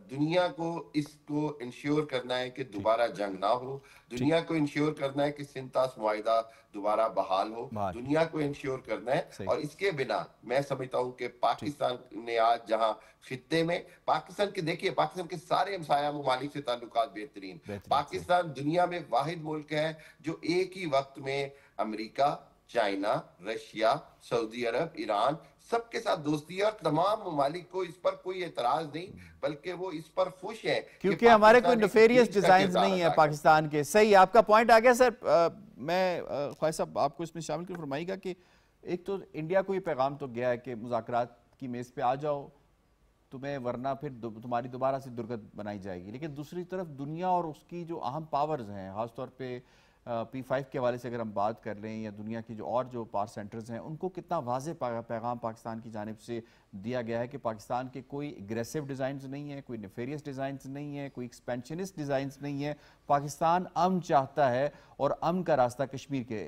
دنیا کو اس کو انشور کرنا ہے کہ دوبارہ جنگ نہ ہو، دنیا کو انشور کرنا ہے کہ سنتاس معاہدہ دوبارہ بحال ہو، دنیا کو انشور کرنا ہے. اور اس کے بنا میں سمجھتا ہوں کہ پاکستان نے آج جہاں خطے میں پاکستان کے دیکھیے پاکستان کے سارے ہمسایہ ممالک سے تعلقات بہترین، پاکستان دنیا میں واحد ملک ہے جو ایک ہی وقت میں امریکہ، چائنا، رشیا، سعودی عرب، ایران سب کے ساتھ دوستی ہے. اور تمام ممالک کو اس پر کوئی اعتراض نہیں بلکہ وہ اس پر خوش ہیں کیونکہ ہمارے کوئی نیفیریس ڈیزائنز نہیں ہیں پاکستان کے. صحیح، آپ کا پوائنٹ آ گیا سر. میں خواہش صاحب آپ کو اس میں شامل کر فرمائیے گا کہ ایک تو انڈیا کو یہ پیغام تو گیا ہے کہ مذاکرات کی میز پہ آ جاؤ تمہیں ورنہ پھر تمہاری دوبارہ سے درگت بنائی جائے گی. لیکن دوسری طرف دنیا اور اس کی جو اہم پاورز ہیں، خاص طور پہ P5 کے حوالے سے اگر ہم بات کر لیں یا دنیا کی جو اور جو پاور سینٹرز ہیں، ان کو کتنا واضح پیغام پاکستان کی جانب سے دیا گیا ہے کہ پاکستان کے کوئی اگریسو ڈیزائنز نہیں ہیں، کوئی نیفیریس ڈیزائنز نہیں ہیں، کوئی ایکسپینشنسٹ ڈیزائنز نہیں ہیں. پاکستان امن چاہتا ہے اور امن کا راستہ کشمیر کے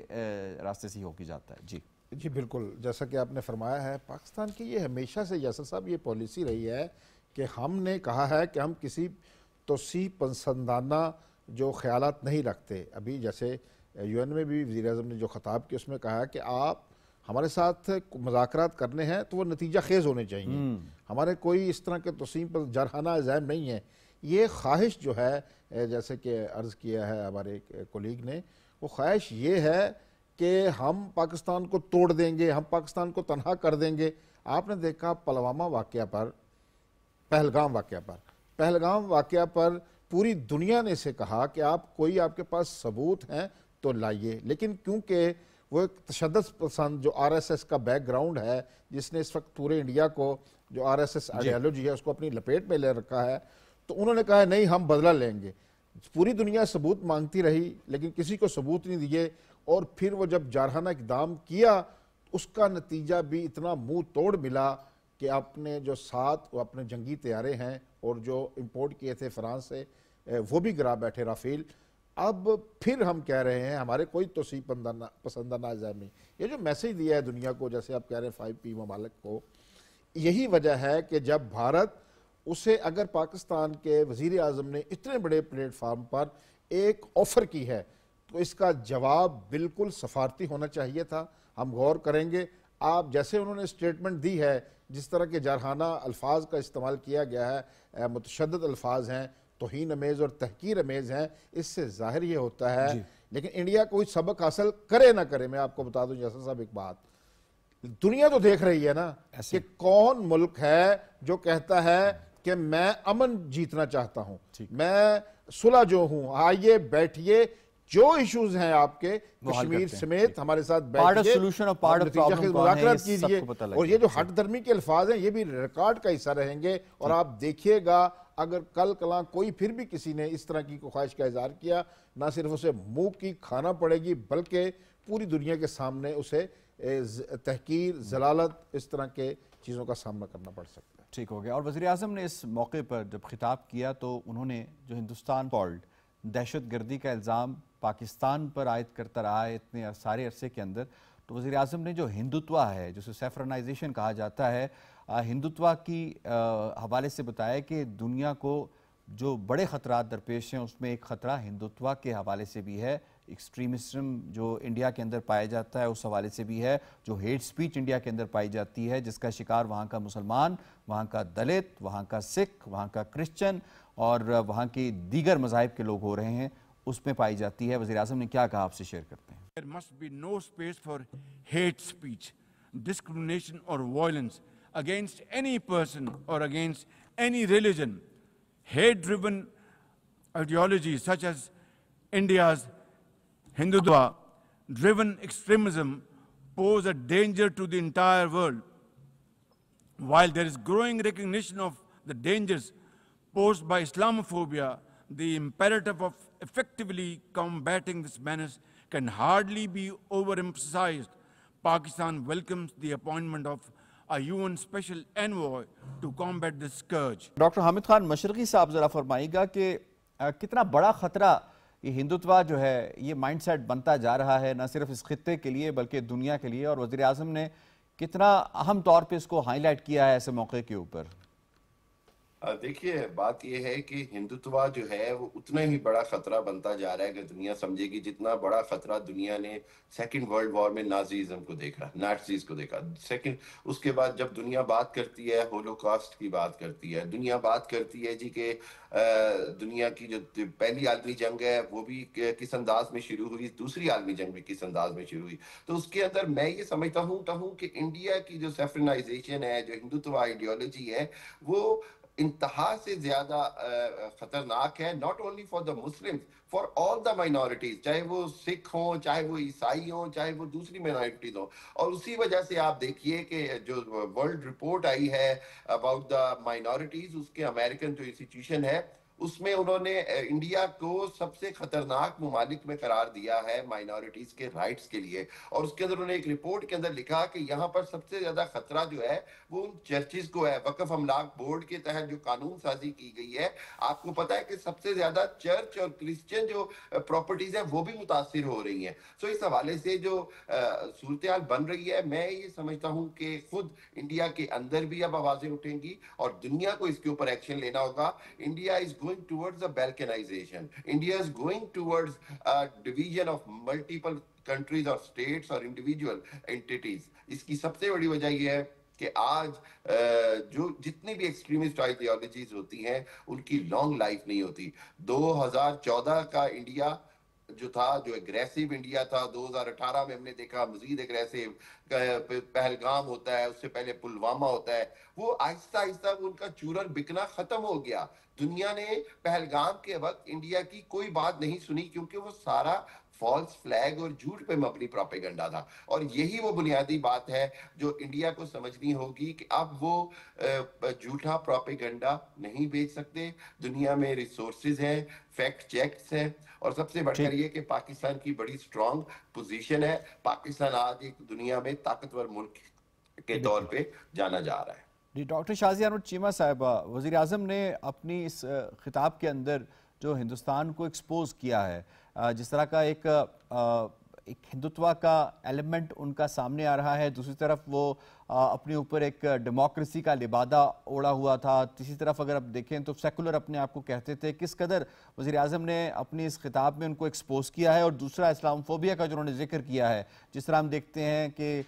راستے سے ہی ہو کے جاتا ہے. جی بالکل، جیسا کہ آپ نے فرمایا ہے پاکستان کی یہ ہمیشہ سے یاسر صاحب یہ پالیسی رہی ہے کہ ہم نے کہا ہے کہ ہم کسی توسیع پسندانہ جو خیالات نہیں رکھتے. ابھی جیسے یو این میں بھی وزیر اعظم نے جو خطاب کیا اس میں کہا کہ آپ ہمارے ساتھ مذاکرات کرنے ہیں تو وہ نتیجہ خیز ہونے چاہیے، ہمارے کوئی اس طرح کے توسیع پر جرحانہ عزائم نہیں ہے. یہ خواہش جو ہے جیسے کہ عرض کیا ہے ہمارے کولیگ نے، وہ خواہش یہ ہے کہ ہم پاکستان کو توڑ دیں گے، ہم پاکستان کو تنہا کر دیں گے. آپ نے دیکھا پلوامہ واقعہ پر، پہلگام واقعہ پر پوری دنیا نے اسے کہا کہ آپ کے پاس ثبوت ہیں تو لائیے. لیکن کیونکہ وہ ایک تشدد پسند جو آر ایس ایس کا بیک گراؤنڈ ہے، جس نے اس وقت پورے انڈیا کو جو آر ایس ایس آئیڈیالوجی ہے اس کو اپنی لپیٹ میں لے رکھا ہے، تو انہوں نے کہا نہیں ہم بدلہ لیں گے. پوری دنیا ثبوت مانگتی رہی لیکن کسی کو ثبوت نہیں دیے. اور پھر وہ جب جارحانہ اقدام کیا اس کا نتیجہ بھی اتنا منہ توڑ ملا کہ اپنے جو ساتھ وہ اپنے جنگی طیارے ہیں اور جو امپورٹ کیے تھے فرانس سے وہ بھی گرا بیٹھے رافیل. اب پھر ہم کہہ رہے ہیں ہمارے کوئی توسیع پسندانہ عزائم نہیں. یہ جو میسیج دیا ہے دنیا کو، جیسے آپ کہہ رہے ہیں 5P ممالک کو، یہی وجہ ہے کہ جب بھارت اسے اگر پاکستان کے وزیر اعظم نے اتنے بڑے پلیٹ فارم پر ایک آفر کی ہے تو اس کا جواب بالکل سفارتی ہونا چاہیے تھا. ہم غور کریں گے. آپ جیسے انہوں نے سٹیٹمنٹ دی ہے، جس طرح کے جارحانہ الفاظ کا استعمال کیا گیا ہے، متشدد الفاظ ہیں، توہین امیز اور تحقیر امیز ہیں، اس سے ظاہر یہ ہوتا ہے. لیکن انڈیا کوئی سبق حاصل کرے نہ کرے، میں آپ کو بتا دوں یاسر صاحب ایک بات، دنیا تو دیکھ رہی ہے نا کہ کون ملک ہے جو کہتا ہے کہ میں امن جیتنا چاہتا ہوں، میں صلح جو ہوں، آئیے بیٹھیے، جو ایشوز ہیں آپ کے کشمیر سمیت ہمارے ساتھ بیٹھیے، نتیجہ خیز مذاکرات کیجئے. اور یہ جو ہٹ درمی کے الفاظ ہیں یہ بھی ریکارڈ کا حصہ رہیں گے. اور آپ دیکھیے گا اگر کل کلاں کوئی پھر بھی کسی نے اس طرح کی خواہش کا اظہار کیا، نہ صرف اسے منہ کی کھانا پڑے گی بلکہ پوری دنیا کے سامنے اسے تحقیر، ذلالت، اس طرح کے چیزوں کا سامنا کرنا پڑ سکتا ہے. ٹھیک ہو گیا. اور وزیر اعظم نے اس موقع پر جب خطاب کیا تو انہوں نے جو ہندوستان کالڈ دہشت گردی کا الزام پاکستان پر عائد کرتا رہا ہے اتنے سارے عرصے کے اندر، تو وزیر اعظم نے جو ہندوتوا ہے، جسے سیفرنائزیشن کہا جاتا ہے، ہندوتوا کی حوالے سے بتایا کہ دنیا کو جو بڑے خطرات درپیش ہیں اس میں ایک خطرہ ہندوتوا کے حوالے سے بھی ہے، ایکسٹریمزم جو انڈیا کے اندر پایا جاتا ہے اس حوالے سے بھی ہے، جو ہیٹ سپیچ انڈیا کے اندر پائی جاتی ہے جس کا شکار وہاں کا مسلمان، وہاں کا دلت، وہاں کا سکھ، وہاں کا کرسچن اور وہاں کے دیگر مذاہب کے لوگ ہو رہے ہیں، اس میں پائی جاتی ہے۔ وزیر اعظم نے کیا کہا، آپ سے شیئر کرتے ہیں۔ There must be no space for hate speech, discrimination or violence against any person or against any religion. Hate-driven ideologies such as India's Hindutva-driven extremism pose a danger to the entire world. While there is growing recognition of the dangers posed by Islamophobia, the imperative of effectively combating this menace can hardly be overemphasized. Pakistan welcomes the appointment of a UN Special Envoy to combat this scourge. Doctor Hamid Khan مشرقی صاحب ذرا فرمائیے گا کہ کتنا بڑا خطرہ یہ ہندوتوا جو ہے یہ مائنڈ سیٹ بنتا جا رہا ہے، نہ صرف اس خطے کے لیے بلکہ دنیا کے لیے، اور وزیر اعظم نے کتنا اہم طور پہ اس کو ہائی لائٹ کیا ہے ایسے موقع کے اوپر؟ دیکھیے بات یہ ہے کہ ہندوتوا جو ہے وہ اتنا ہی بڑا خطرہ بنتا جا رہا ہے کہ دنیا سمجھے گی جتنا بڑا خطرہ دنیا نے سیکنڈ ورلڈ وار میں نازیزم کو دیکھا، نازیز کو دیکھا۔ اس کے بعد جب دنیا بات کرتی ہے ہولوکاسٹ کی بات کرتی ہے، دنیا بات کرتی ہے جی کہ دنیا کی جو پہلی عالمی جنگ ہے وہ بھی کس انداز میں شروع ہوئی، دوسری عالمی جنگ بھی کس انداز میں شروع ہوئی، تو اس کے اندر میں یہ سمجھتا ہوں کہ انڈیا کی جو سیفرنائزیشن ہے، جو ہندوتوا آئیڈیالوجی ہے، وہ انتہا سے زیادہ خطرناک ہے، not only for the Muslims, for all the minorities، چاہے وہ سکھ ہوں، چاہے وہ عیسائی ہوں، چاہے وہ دوسری minorities ہوں۔ اور اسی وجہ سے آپ دیکھیے کہ جو ورلڈ رپورٹ آئی ہے about the minorities، اس کے امریکن جو انسٹیٹیوشن ہے اس میں انہوں نے انڈیا کو سب سے خطرناک ممالک میں قرار دیا ہے مائنورٹیز کے رائٹس کے لیے، اور اس کے اندر انہوں نے ایک رپورٹ کے اندر لکھا کہ یہاں پر سب سے زیادہ خطرہ جو ہے وہ ان چرچز کو ہے۔ وقف املاک بورڈ کے تحت جو قانون سازی کی گئی ہے، آپ کو پتا ہے کہ سب سے زیادہ چرچ اور کرسچن جو پراپرٹیز ہیں وہ بھی متاثر ہو رہی ہیں۔ سو اس حوالے سے جو صورتحال بن رہی ہے، میں یہ سمجھتا ہوں کہ خود انڈیا کے اندر بھی اب آوازیں اٹھیں گی اور دنیا کو اس کے اوپر ایکشن لینا ہوگا۔ India is going towards a balkanization. India is going towards a division of multiple countries or states or individual entities. اس کی سب سے بڑی وجہ یہ ہے کہ آج جو جتنی بھی ایکسٹریمسٹ آئیڈیالوجیز ہوتی ہیں ان کی لانگ لائف نہیں ہوتی۔ 2014 کا انڈیا جو تھا، جو اگریسیو انڈیا تھا، 2018 میں ہم نے دیکھا مزید اگریسیو پہلگام ہوتا ہے، اس سے پہلے پلوامہ ہوتا ہے، وہ آہستہ آہستہ ان کا چورن بکنا ختم ہو گیا۔ دنیا نے پہلگام کے وقت انڈیا کی کوئی بات نہیں سنی کیونکہ وہ سارا فالس فلیگ اور جھوٹ پہ مبنی پروپیگنڈا تھا، اور یہی وہ بنیادی بات ہے جو انڈیا کو سمجھنی ہوگی کہ اب وہ جھوٹا پروپیگنڈا نہیں بیچ سکتے۔ دنیا میں ریسورسز ہیں، فیکٹ چیکس ہیں، اور سب سے بڑھ کر یہ کہ پاکستان کی بڑی سٹرونگ پوزیشن ہے۔ پاکستان آج ایک دنیا میں طاقتور ملک کے طور پہ جانا جا رہا ہے۔ جی ڈاکٹر شازیہ نور چیمہ صاحبہ، وزیر اعظم نے اپنی اس خطاب کے اندر جو ہندوستان کو ایکسپوز کیا ہے، جس طرح کا ایک ہندوتوا کا ایلیمنٹ ان کا سامنے آ رہا ہے، دوسری طرف وہ اپنے اوپر ایک ڈیموکریسی کا لبادہ اوڑا ہوا تھا، تیسری طرف اگر آپ دیکھیں تو سیکولر اپنے آپ کو کہتے تھے، کس قدر وزیر اعظم نے اپنی اس خطاب میں ان کو ایکسپوز کیا ہے، اور دوسرا اسلام فوبیا کا جو انہوں نے ذکر کیا ہے، جس طرح ہم دیکھتے ہیں کہ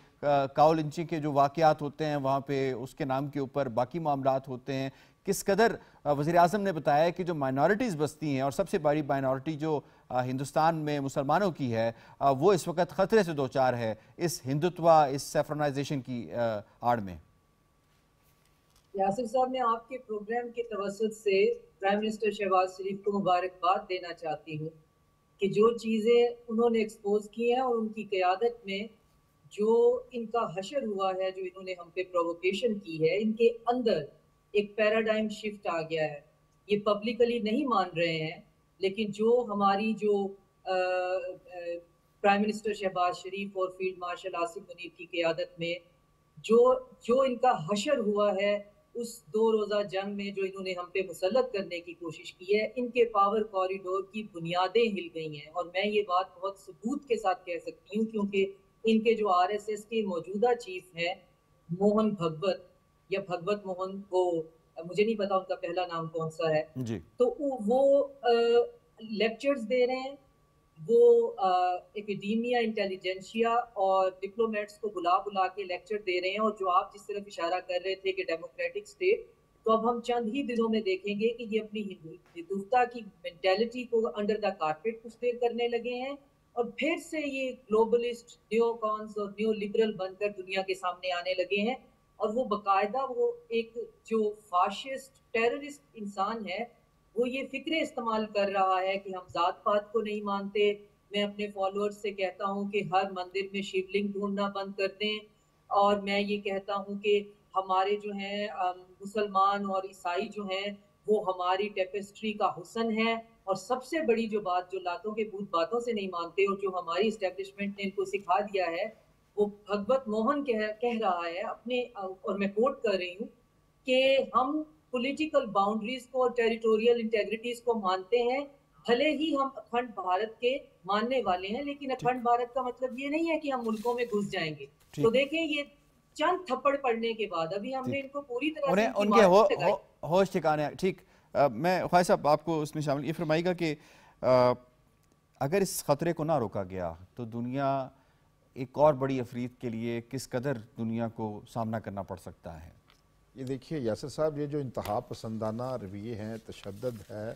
کاولنچی کے جو واقعات ہوتے ہیں وہاں پہ اس کے نام کے اوپر باقی معاملات ہوتے ہیں، کس قدر وزیر اعظم نے بتایا کہ جو مائنورٹیز بستی ہیں اور سب سے بڑی مائنورٹی جو ہندوستان میں مسلمانوں کی ہے وہ اس وقت خطرے سے دوچار ہے اس ہندوتوا، اس سیفرنائزیشن کی آڑ میں۔ یاسر صاحب، میں آپ کے پروگرام کے توسط سے پرائم منسٹر شہباز شریف کو مبارکباد دینا چاہتی ہوں کہ جو چیزیں انہوں نے ایکسپوز کی ہیں اور ان کی قیادت میں جو ان کا حشر ہوا ہے، جو انہوں نے ہم پہ پرووکیشن کی ہے، ان کے اندر ایک پیراڈائم شفٹ آ گیا ہے۔ یہ پبلکلی نہیں مان رہے ہیں، لیکن جو ہماری جو پرائم منسٹر شہباز شریف اور فیلڈ مارشل آصف منیر کی قیادت میں جو ان کا حشر ہوا ہے اس 2 روزہ جنگ میں، جو انہوں نے ہم پہ مسلط کرنے کی کوشش کی ہے، ان کے پاور کوریڈور کی بنیادیں ہل گئی ہیں۔ اور میں یہ بات بہت ثبوت کے ساتھ کہہ سکتی ہوں کیونکہ ان کے جو RSS کے موجودہ چیف ہیں موہن بھگوت یا بھگوت موہن، وہ مجھے نہیں پتا ان کا پہلا نام کون سا ہے جی، تو وہ لیکچرز دے رہے ہیں، وہ ایکیڈیمیا، انٹیلیجنشیا اور ڈپلومیٹس کو بلا کے لیکچر دے رہے ہیں. اور جو آپ جس طرف اشارہ کر رہے تھے کہ ڈیموکریٹک سٹیٹ، تو اب ہم چند ہی دنوں میں دیکھیں گے کہ یہ اپنی ہندوتا کی مینٹیلٹی کو انڈر دا کارپیٹ کچھ دیر کرنے لگے ہیں، اور پھر سے یہ گلوبلسٹ، نیو کانز اور نیو لبرل بن کر دنیا کے سامنے آنے لگے ہیں. اور وہ باقاعدہ وہ ایک جو فاشسٹ ٹیررسٹ انسان ہے، وہ یہ فکریں استعمال کر رہا ہے کہ ہم ذات پات کو نہیں مانتے. میں اپنے فالوورز سے کہتا ہوں کہ ہر مندر میں شیو لنگ ڈھونڈنا بند کر دیں، اور میں یہ کہتا ہوں کہ ہمارے جو ہیں مسلمان اور عیسائی جو ہیں وہ ہماری ٹیپسٹری کا حسن ہے. اور سب سے بڑی جو بات، جو لاتوں کے بھوت باتوں سے نہیں مانتے اور جو ہماری اسٹیبلشمنٹ نے ان کو سکھا دیا ہے، وہ بھگوت موہن کہہ رہا ہے اپنے، اور میں کوٹ کر رہی ہوں، کہ ہم پولیٹیکل باؤنڈریز کو اور ٹیریٹوریل انٹیگریٹیز کو مانتے ہیں، بھلے ہی ہم اکھنڈ بھارت کے ماننے والے ہیں، لیکن اکھنڈ بھارت کا مطلب یہ نہیں ہے کہ ہم ملکوں میں گھس جائیں گے. تو دیکھیں یہ چند تھپڑ پڑنے کے بعد ابھی ہم نے ان کو پوری طرح سے ان کے ہوش ٹھکانے. ٹھیک، میں خواہش صاحب آپ کو اس میں شامل یہ فرمائے گا کہ اگر اس خطرے کو نہ روکا گیا تو دنیا ایک اور بڑی افریت کے لیے کس قدر دنیا کو سامنا کرنا پڑ سکتا ہے؟ یہ دیکھیے یاسر صاحب، یہ جو انتہا پسندانہ رویے ہیں، تشدد ہے،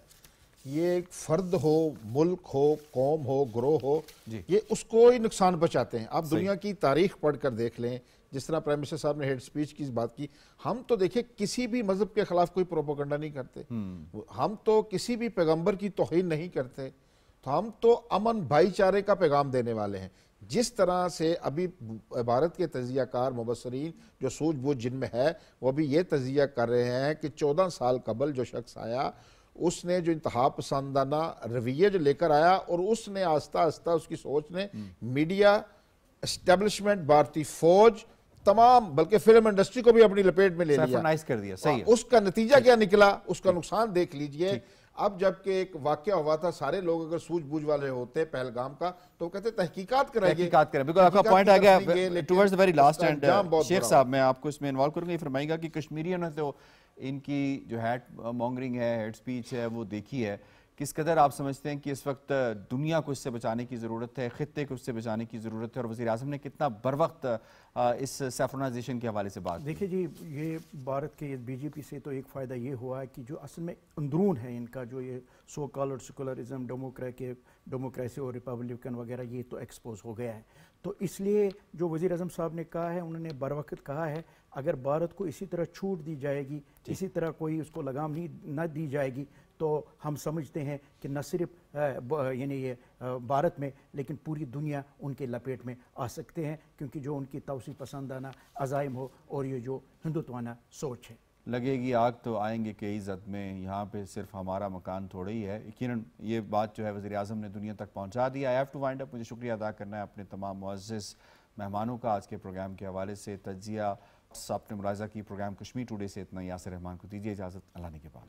یہ ایک فرد ہو، ملک ہو، قوم ہو، گروہ ہو، یہ اس کو ہی نقصان پہنچاتے ہیں. آپ دنیا کی تاریخ پڑھ کر دیکھ لیں، جس طرح پرائم منسٹر صاحب نے ہیڈ سپیچ کی بات کی، ہم تو دیکھیں کسی بھی مذہب کے خلاف کوئی پروپیگنڈا نہیں کرتے، ہم تو کسی بھی پیغمبر کی توہین نہیں کرتے، تو ہم تو امن بھائی چارے کا پیغام دینے والے ہیں. جس طرح سے ابھی بھارت کے تجزیہ کار مبصرین جو سوجھ بوجھ جن میں ہے، وہ بھی یہ تجزیہ کر رہے ہیں کہ 14 سال قبل جو شخص آیا، اس نے جو انتہا پسندانہ رویے جو لے کر آیا، اور اس نے آہستہ آہستہ اس کی سوچ نے میڈیا، اسٹیبلشمنٹ، بھارتی فوج، تمام بلکہ فلم انڈسٹری کو بھی اپنی لپیٹ میں لے لیا، سیفرنائز کر دیا. صحیح ہے. اس کا نتیجہ کیا نکلا، اس کا نقصان دیکھ لیجئے. اب جبکہ ایک واقعہ ہوا تھا، سارے لوگ اگر سوجھ بوجھ والے ہوتے پہلگام کا تو وہ کہتے تحقیقات کرائیے. تحقیقات کریں. بالکل آپ کا پوائنٹ آ گیا towards the very last and. شیخ صاحب میں آپ کو اس میں انوالو کروں گا. یہ فرمائے گا کہ کشمیریوں نے تو ان کی جو ہیٹ مونگرنگ ہے، ہیٹ سپیچ ہے، وہ دیکھی ہے. کس قدر آپ سمجھتے ہیں کہ اس وقت دنیا کو اس سے بچانے کی ضرورت ہے، خطے کو اس سے بچانے کی ضرورت ہے، اور وزیر اعظم نے کتنا بر وقت اس سیفرنائزیشن کے حوالے سے بات؟ دیکھیں جی، یہ بھارت کے بی جے پی سے تو ایک فائدہ یہ ہوا ہے کہ جو اصل میں اندرون ہے ان کا، جو یہ سو کالڈ سیکولرزم، ڈیموکریسی اور ریپبلکن وغیرہ، یہ تو ایکسپوز ہو گیا ہے. تو اس لیے جو وزیر اعظم صاحب نے کہا ہے، انہوں نے بر وقت کہا ہے، اگر بھارت کو اسی طرح چھوٹ دی جائے گی، اسی طرح کوئی اس کو لگام نہ دی جائے گی، تو ہم سمجھتے ہیں کہ نہ صرف یعنی یہ بھارت میں لیکن پوری دنیا ان کے لپیٹ میں آ سکتے ہیں، کیونکہ جو ان کی توسیع پسندانہ عزائم ہو اور یہ جو ہندوتوانہ سوچ ہے. لگے گی آگ تو آئیں گے کئی زد میں، یہاں پہ صرف ہمارا مکان تھوڑا ہی ہے. یقیناً یہ بات جو ہے وزیر اعظم نے دنیا تک پہنچا دیا. آئی ہیو ٹو وائنڈ اپ. مجھے شکریہ ادا کرنا ہے اپنے تمام معزز مہمانوں کا آج کے پروگرام کے حوالے سے. تجزیہ آپ نے ملاحظہ کی پروگرام کشمیر ٹوڈے سے اتنا. یاسر رحمان کو دیجیے اجازت. اللہ نے کے بعد.